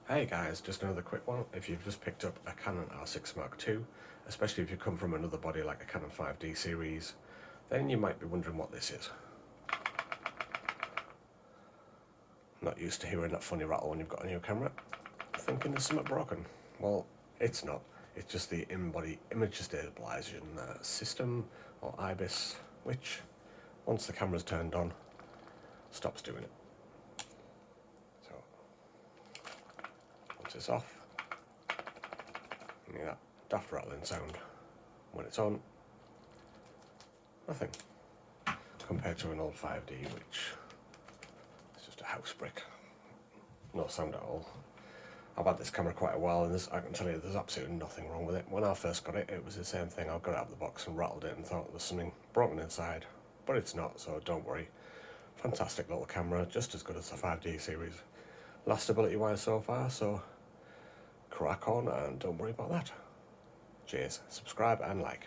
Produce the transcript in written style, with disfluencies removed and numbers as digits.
Hey guys, just another quick one. If you've just picked up a Canon R6 Mark II, especially if you come from another body like a Canon 5D series, then you might be wondering what this is. Not used to hearing that funny rattle when you've got a new camera. Thinking there's something broken. Well, it's not. It's just the in-body image stabilization system, or IBIS, which, once the camera's turned on, stops doing it. So, once it's off, you get that daft rattling sound. When it's on, nothing. Compared to an old 5D, which is just a house brick. No sound at all. I've had this camera quite a while, and I can tell you there's absolutely nothing wrong with it. When I first got it, it was the same thing. I got it out of the box and rattled it and thought there was something broken inside, but it's not, so don't worry. Fantastic little camera, just as good as the 5D series. Lastability-wise so far, so crack on and don't worry about that. Cheers, subscribe and like.